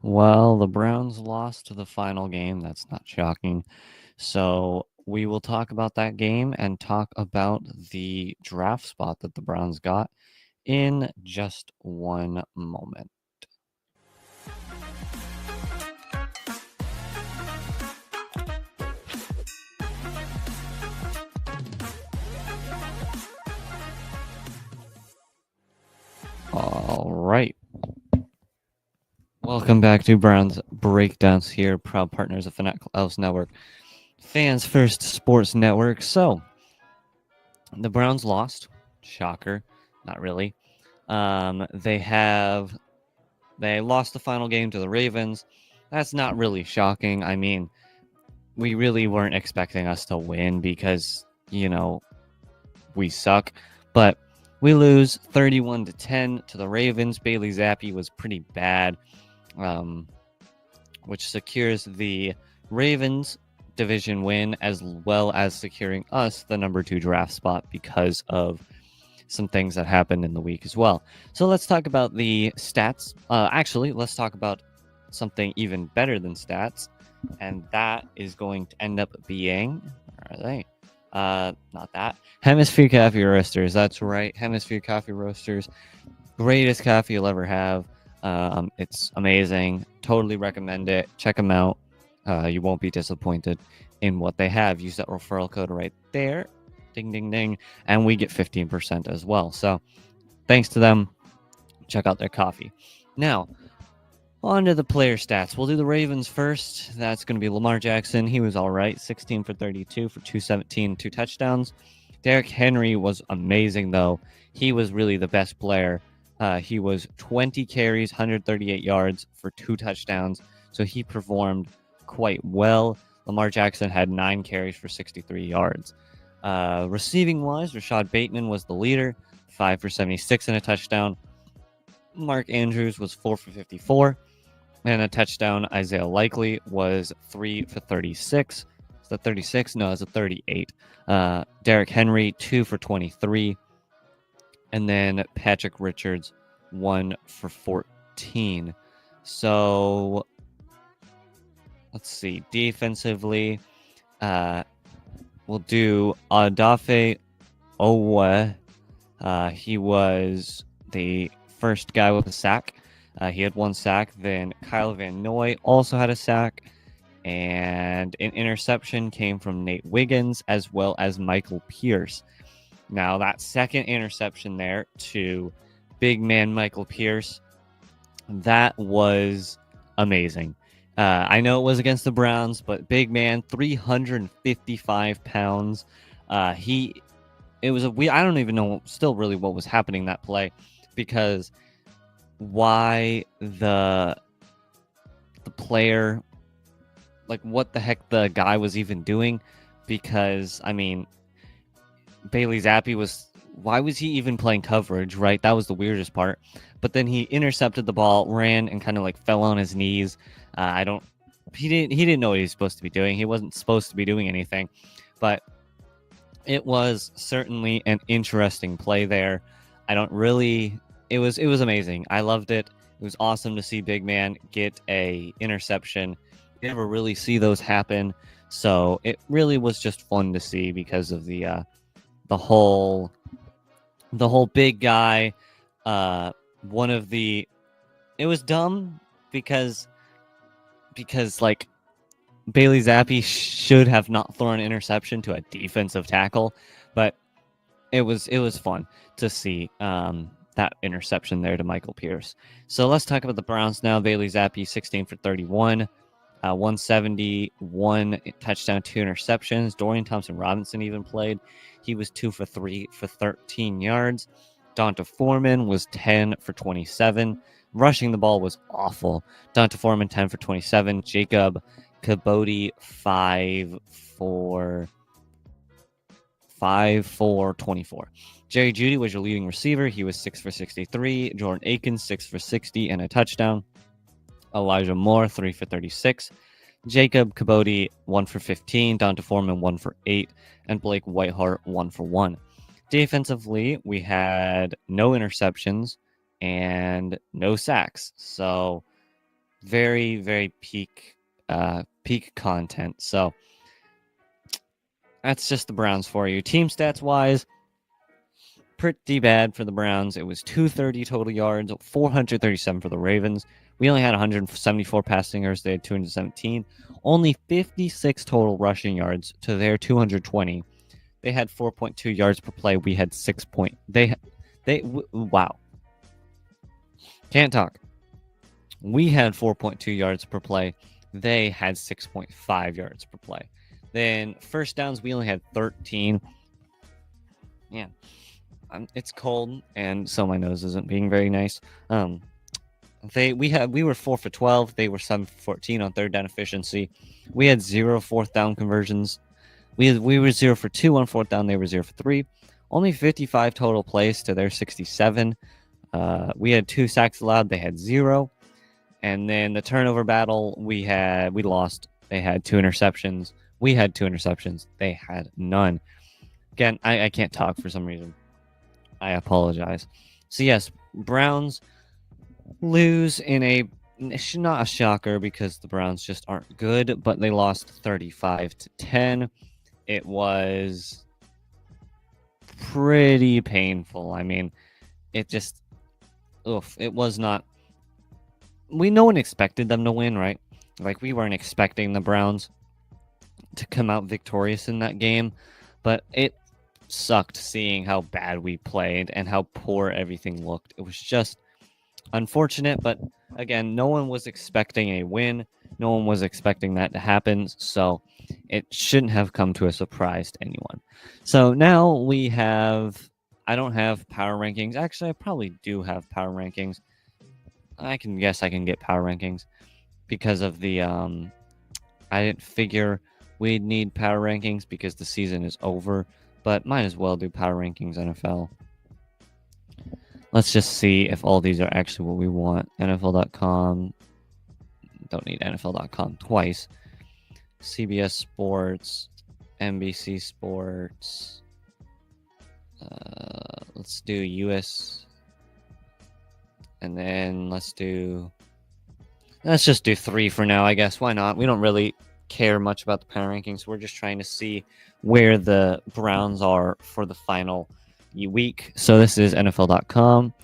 Well, the Browns lost the final game. That's not shocking. So we will talk about that game and talk about the draft spot that the Browns got in just one moment. All right. Welcome back to Browns Breakdowns here, proud partners of Fanatical Elves Network, Fans First Sports Network. So, the Browns lost. Shocker. Not really. They lost the final game to the Ravens. That's not really shocking. I mean, we really weren't expecting us to win because, we suck. But we lose 31-10 to the Ravens. Bailey Zappi was pretty bad, which secures the Ravens division win as well as securing us the number 2 draft spot because of some things that happened in the week as well. So let's talk about the stats. Actually, let's talk about something even better than stats, and that is going to end up being, where are they? Not that. Hemisphere Coffee Roasters. That's right. Hemisphere Coffee Roasters. Greatest coffee you'll ever have. It's amazing. Totally recommend it. Check them out. You won't be disappointed in what they have. Use that referral code right there. Ding, ding, ding. And we get 15% as well. So thanks to them. Check out their coffee. Now, on to the player stats. We'll do the Ravens first. That's going to be Lamar Jackson. He was all right. 16 for 32 for 217, 2 touchdowns. Derrick Henry was amazing, though. He was really the best player. He was 20 carries, 138 yards for 2 touchdowns. So he performed quite well. Lamar Jackson had 9 carries for 63 yards. Receiving-wise, Rashad Bateman was the leader, 5 for 76 and a touchdown. Mark Andrews was 4 for 54 and a touchdown. Isaiah Likely was 3 for 36. Is that 36? No, it's a 38. Derrick Henry, 2 for 23. And then Patrick Richards, 1 for 14. So, let's see. Defensively, we'll do Adafe Owe. He was the first guy with a sack. He had 1 sack. Then Kyle Van Noy also had a sack. And an interception came from Nate Wiggins as well as Michael Pierce. Now, that second interception there to big man Michael Pierce, that was amazing. I know it was against the Browns, but big man, 355 pounds. I don't even know still really what was happening that play, because why the player, like what the heck the guy was even doing, because I mean, Bailey Zappi why was he even playing coverage, right? That was the weirdest part. But then he intercepted the ball, ran, and kind of like fell on his knees. He didn't know what he was supposed to be doing. He wasn't supposed to be doing anything, but it was certainly an interesting play there. It was amazing. I loved it. It was awesome to see big man get a interception. You never really see those happen. So it really was just fun to see because of the whole big guy. It was dumb because like Bailey Zappi should have not thrown an interception to a defensive tackle, but it was fun to see that interception there to Michael Pierce. So let's talk about the Browns now. Bailey Zappi, 16 for 31, 171 touchdown, 2 interceptions. Dorian Thompson-Robinson even played. He was 2 for 3 for 13 yards. Donta Foreman was 10 for 27. Rushing the ball was awful. Donta Foreman, 10 for 27. Jacob Kabodi, 5 for 24. Jerry Jeudy was your leading receiver. He was 6 for 63. Jordan Akins, 6 for 60 and a touchdown. Elijah Moore, 3 for 36. Jacob Kabodi, 1 for 15. Donta Foreman, 1 for 8. And Blake Whiteheart, 1 for 1. Defensively, we had no interceptions and no sacks. So very, very peak content. So that's just the Browns for you. Team stats wise, pretty bad for the Browns. It was 230 total yards, 437 for the Ravens. We only had 174 passing yards. They had 217. Only 56 total rushing yards to their 220. They had 4.2 yards per play. We had 6 point. Wow. Can't talk. We had 4.2 yards per play. They had 6.5 yards per play. Then first downs, we only had 13. Yeah. It's cold, and so my nose isn't being very nice. We were 4 for 12. They were 7 for 14 on third down efficiency. We had 0 fourth down conversions. We were 0 for 2 on fourth down. They were 0 for 3. Only 55 total plays to their 67. We had 2 sacks allowed. They had 0. And then the turnover battle, we lost. They had 2 interceptions. We had 2 interceptions. They had none. Again, I can't talk for some reason. I apologize. So yes, Browns lose in not a shocker because the Browns just aren't good, but they lost 35-10. It was pretty painful. I mean, it just it was not. No one expected them to win, right? Like, we weren't expecting the Browns to come out victorious in that game, but it sucked seeing how bad we played and how poor everything looked. It was just unfortunate, but again, no one was expecting a win. No one was expecting that to happen, so it shouldn't have come to a surprise to anyone. So now we have... I don't have power rankings. Actually, I probably do have power rankings. I can get power rankings because of the... I didn't figure we'd need power rankings because the season is over, but might as well do power rankings NFL. Let's just see if all these are actually what we want. NFL.com. Don't need NFL.com twice. CBS Sports. NBC Sports. Let's do US. And then let's just do 3 for now, I guess. Why not? We don't really care much about the power rankings. We're just trying to see where the Browns are for the final week. So this is NFL.com.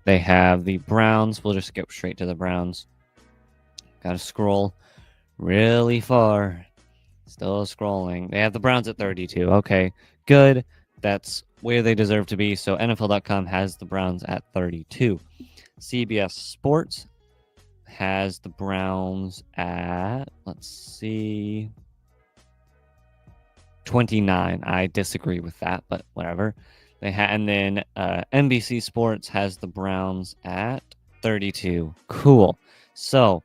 They have the Browns. We'll just get straight to the Browns. Gotta scroll really far. Still scrolling. They have the Browns at 32. Okay, good. That's where they deserve to be. So NFL.com has the Browns at 32. CBS Sports has the Browns at, let's see, 29. I disagree with that, but whatever. And then NBC Sports has the Browns at 32. Cool. So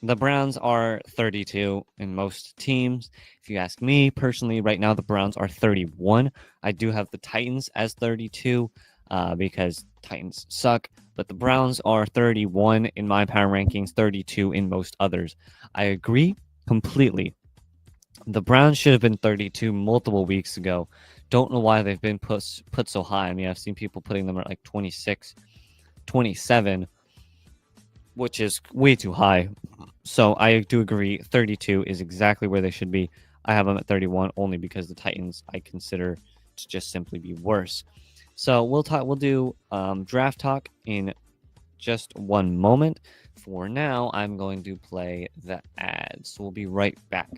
the Browns are 32 in most teams. If you ask me personally, right now the Browns are 31. I do have the Titans as 32 because Titans suck. But the Browns are 31 in my power rankings, 32 in most others. I agree completely. The Browns should have been 32 multiple weeks ago. Don't know why they've been put so high. I mean, I've seen people putting them at like 26, 27, which is way too high. So I do agree. 32 is exactly where they should be. I have them at 31 only because the Titans I consider to just simply be worse. So we'll do draft talk in just one moment. For now, I'm going to play the ads. So we'll be right back.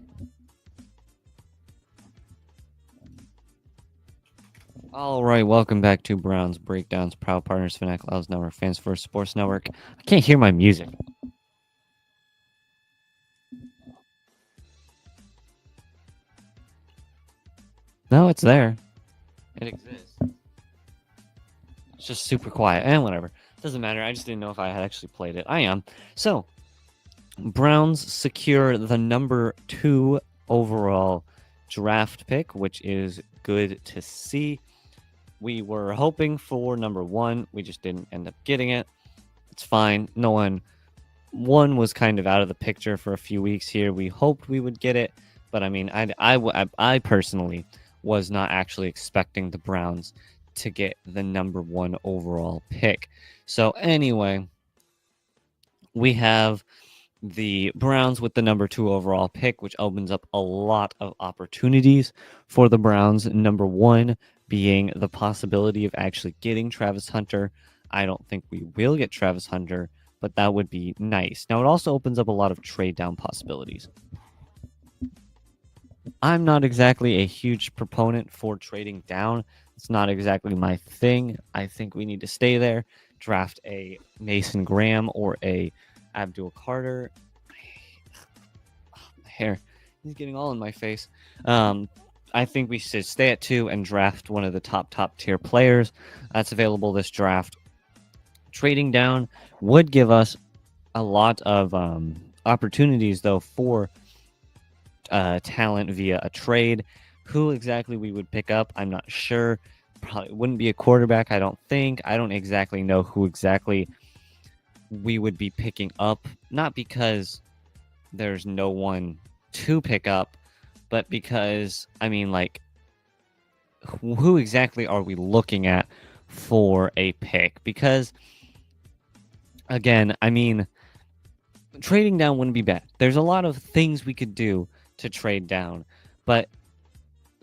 All right, welcome back to Browns Breakdowns, proud partners, Fanatic Loud's Network, Fans First Sports Network. I can't hear my music. No, it's there. It exists. It's just super quiet. And whatever. Doesn't matter. I just didn't know if I had actually played it. I am. So, Browns secure the number 2 overall draft pick, which is good to see. We were hoping for number 1. We just didn't end up getting it. It's fine. No one was kind of out of the picture for a few weeks here. We hoped we would get it, but I mean, I personally was not actually expecting the Browns to get the number 1 overall pick. So anyway, we have the Browns with the number 2 overall pick, which opens up a lot of opportunities for the Browns. Number 1 being the possibility of actually getting Travis Hunter. I don't think we will get Travis Hunter, but that would be nice. Now, it also opens up a lot of trade down possibilities. I'm not exactly a huge proponent for trading down. It's not exactly my thing. I think we need to stay there, draft a Mason Graham or a Abdul Carter. My hair, he's getting all in my face. I think we should stay at 2 and draft one of the top tier players that's available this draft. Trading down would give us a lot of opportunities, though, for talent via a trade. Who exactly we would pick up, I'm not sure. Probably wouldn't be a quarterback, I don't think. I don't exactly know who exactly we would be picking up. Not because there's no one to pick up, but because, I mean, like, who exactly are we looking at for a pick? Because, again, I mean, trading down wouldn't be bad. There's a lot of things we could do to trade down, but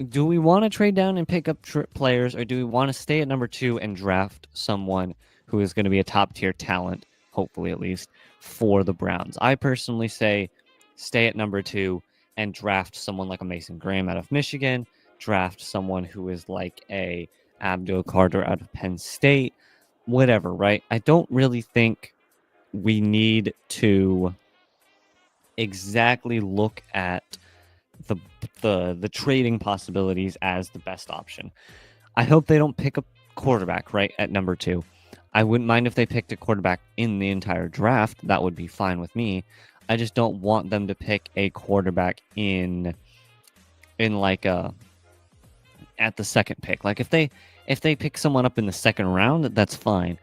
do we want to trade down and pick up players, or do we want to stay at number 2 and draft someone who is going to be a top tier talent, hopefully at least, for the Browns? I personally say stay at number 2 and draft someone like a Mason Graham out of Michigan, draft someone who is like a Abdul Carter out of Penn State, whatever, right? I don't really think we need to exactly look at the trading possibilities as the best option. I hope they don't pick a quarterback right at number 2. I wouldn't mind if they picked a quarterback in the entire draft. That would be fine with me. I just don't want them to pick a quarterback in like a at the second pick. Like if they pick someone up in the second round, that's fine.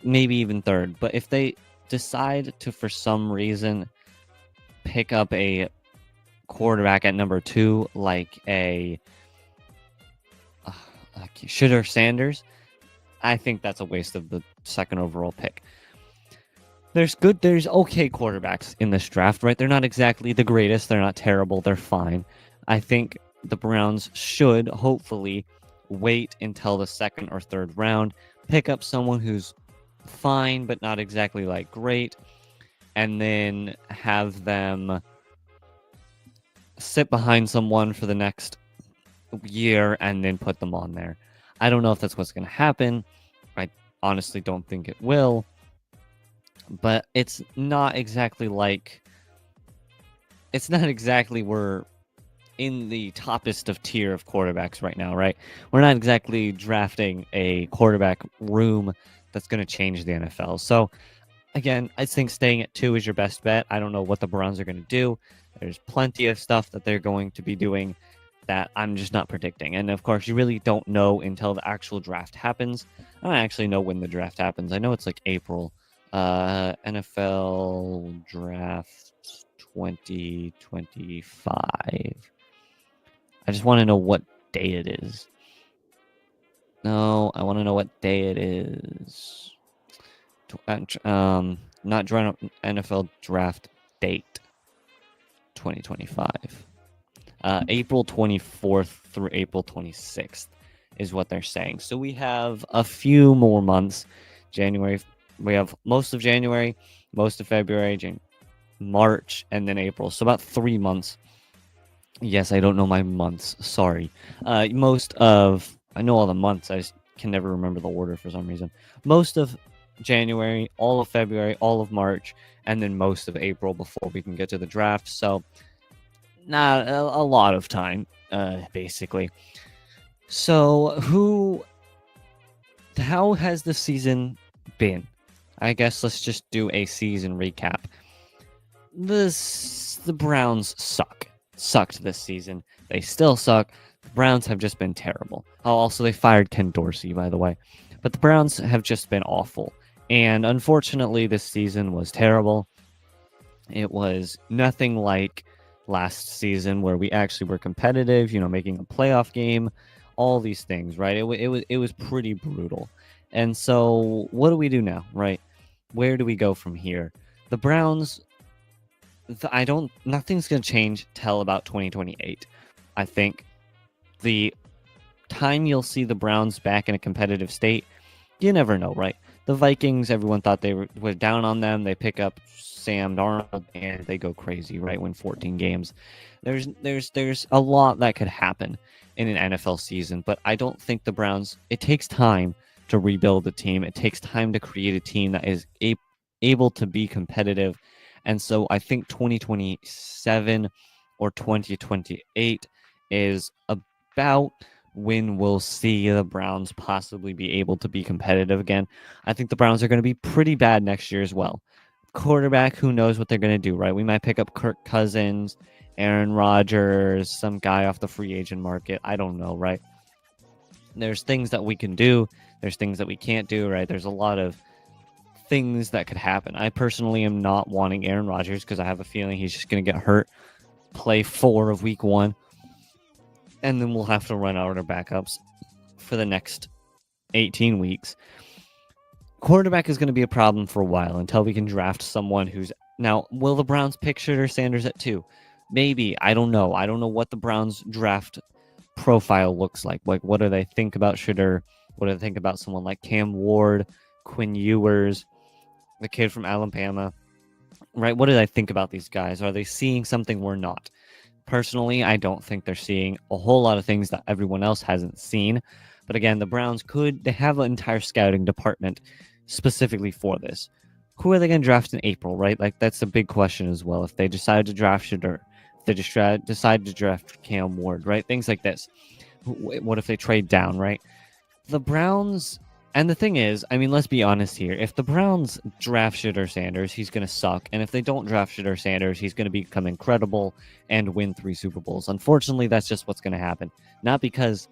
Maybe even third. But if they decide to, for some reason, pick up a quarterback at number 2, like a Shedeur Sanders, I think that's a waste of the second overall pick. There's okay quarterbacks in this draft, right? They're not exactly the greatest. They're not terrible. They're fine. I think the Browns should hopefully wait until the second or third round, pick up someone who's fine but not exactly like great, and then have them sit behind someone for the next year and then put them on there. I don't know if that's what's going to happen. I honestly don't think it will. But it's not exactly we're in the toppest of tier of quarterbacks right now, right? We're not exactly drafting a quarterback room that's going to change the NFL. So, again, I think staying at 2 is your best bet. I don't know what the Browns are going to do. There's plenty of stuff that they're going to be doing that I'm just not predicting. And, of course, you really don't know until the actual draft happens. I don't actually know when the draft happens. I know it's like April. NFL Draft 2025. I just want to know what day it is. No, I want to know what day it is. Not NFL Draft date 2025. April 24th through April 26th is what they're saying. So we have a few more months. January. We have most of January, most of February, March, and then April. So about 3 months. Yes, I don't know my months. Sorry. I know all the months. I just can never remember the order for some reason. Most of January, all of February, all of March, and then most of April before we can get to the draft. So not a lot of time, basically. So how has the season been? I guess let's just do a season recap. The Browns sucked this season. They still suck. The Browns have just been terrible. Oh, also, they fired Ken Dorsey, by the way. But the Browns have just been awful. And unfortunately, this season was terrible. It was nothing like last season where we actually were competitive, making a playoff game, all these things, right? It was pretty brutal. And so what do we do now, right? Where do we go from here? The Browns nothing's going to change till about 2028. I think the time you'll see the Browns back in a competitive state, you never know, right? The Vikings, everyone thought they were down on them. They pick up Sam Darnold and they go crazy, right? Win 14 games. There's a lot that could happen in an NFL season, but I don't think the Browns. It takes time to rebuild a team. It takes time to create a team that is able to be competitive, and so I think 2027 or 2028 is about when we'll see the Browns possibly be able to be competitive again. I think the Browns are going to be pretty bad next year as well. Quarterback, who knows what they're going to do, right? We might pick up Kirk Cousins, Aaron Rodgers, some guy off the free agent market. I don't know, right? There's things that we can do. There's things that we can't do, right? There's a lot of things that could happen. I personally am not wanting Aaron Rodgers because I have a feeling he's just going to get hurt, play 4 of week 1, and then we'll have to run out our backups for the next 18 weeks. Quarterback is going to be a problem for a while until we can draft someone who's... Now, will the Browns pick Shedeur Sanders at 2? Maybe. I don't know. I don't know what the Browns draft profile looks like. Like, what do they think about Shedeur? What do they think about someone like Cam Ward, Quinn Ewers, the kid from Alabama? Right? What do they think about these guys? Are they seeing something we're not? Personally, I don't think they're seeing a whole lot of things that everyone else hasn't seen. But again, the Browns they have an entire scouting department specifically for this. Who are they going to draft in April, right? Like, that's a big question as well. If they decide to draft Shedeur, if they just decide to draft Cam Ward, right? Things like this. What if they trade down, right? The Browns... And the thing is, I mean, let's be honest here. If the Browns draft Shedeur Sanders, he's going to suck. And if they don't draft Shedeur Sanders, he's going to become incredible and win 3 Super Bowls. Unfortunately, that's just what's going to happen. Not because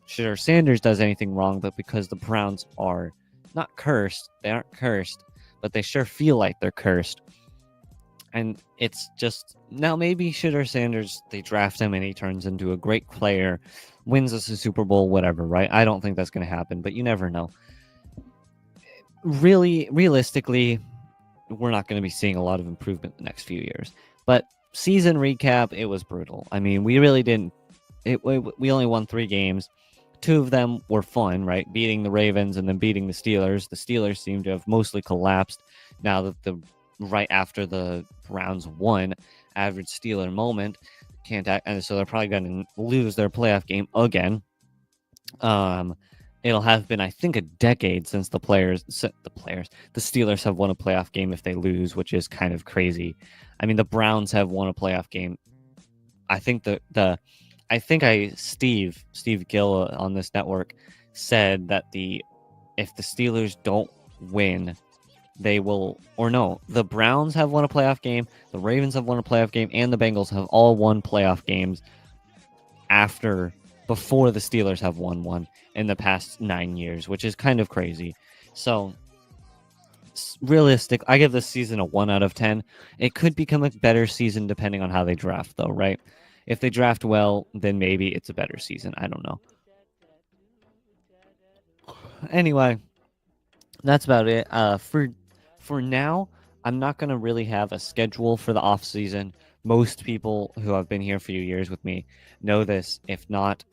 Shedeur Sanders does anything wrong, but because the Browns are not cursed. They aren't cursed, but they sure feel like they're cursed. And it's just... Now, maybe Shedeur Sanders, they draft him and he turns into a great player, wins us a Super Bowl, whatever, right? I don't think that's going to happen, but you never know. Really, realistically, we're not going to be seeing a lot of improvement in the next few years. But season recap, it was brutal. I mean, we really didn't... We only won 3 games. 2 of them were fun, right? Beating the Ravens and then beating the Steelers. The Steelers seem to have mostly collapsed now that right after the Browns won, average Steeler moment can't act, and so they're probably going to lose their playoff game again. It'll have been, I think, a decade since the Steelers have won a playoff game if they lose, which is kind of crazy. I mean, the Browns have won a playoff game. I think Steve Gill on this network said that if the Steelers don't win, they will, or no, the Browns have won a playoff game, the Ravens have won a playoff game, and the Bengals have all won playoff games before the Steelers have won one in the past 9 years, which is kind of crazy. So, realistic, I give this season a 1 out of 10. It could become a better season depending on how they draft, though, right? If they draft well, then maybe it's a better season. I don't know. Anyway, that's about it. For now, I'm not going to really have a schedule for the off season. Most people who have been here for a few years with me know this. If not,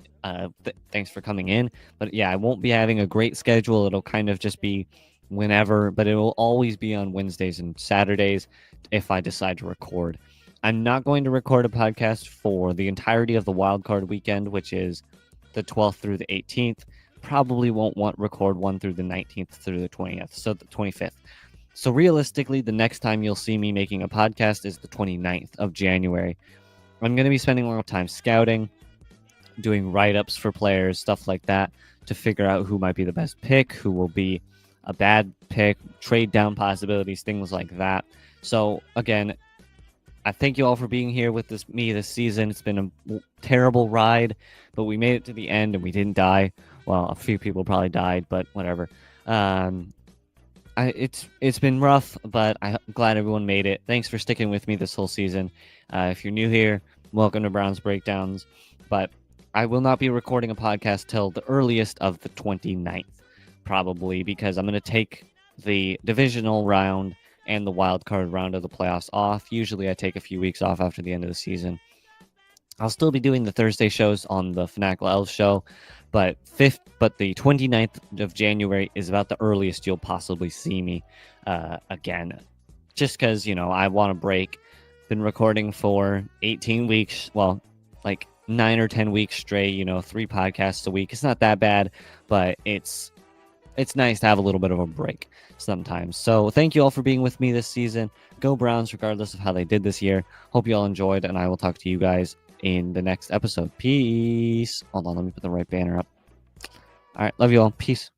thanks for coming in. But yeah, I won't be having a great schedule. It'll kind of just be whenever, but it will always be on Wednesdays and Saturdays if I decide to record. I'm not going to record a podcast for the entirety of the wildcard weekend, which is the 12th through the 18th. Probably won't record one through the 19th through the 20th, so the 25th. So realistically, the next time you'll see me making a podcast is the 29th of January. I'm going to be spending a lot of time scouting, doing write-ups for players, stuff like that, to figure out who might be the best pick, who will be a bad pick, trade down possibilities, things like that. So again, I thank you all for being here with me this season. It's been a terrible ride, but we made it to the end and we didn't die. Well, a few people probably died, but whatever. It's been rough, but I'm glad everyone made it. Thanks for sticking with me this whole season. If you're new here, welcome to Browns Breakdowns. But I will not be recording a podcast till the earliest of the 29th, probably, because I'm going to take the divisional round and the wild card round of the playoffs off. Usually I take a few weeks off after the end of the season. I'll still be doing the Thursday shows on the Fanatical Elves show, but the 29th of January is about the earliest you'll possibly see me again. Just because, I want to break. Been recording for 18 weeks. Well, like 9 or 10 weeks straight, 3 podcasts a week. It's not that bad, but it's nice to have a little bit of a break sometimes. So thank you all for being with me this season. Go Browns, regardless of how they did this year. Hope you all enjoyed, and I will talk to you guys in the next episode. Peace. Hold on, let me put the right banner up. All right, love you all. Peace.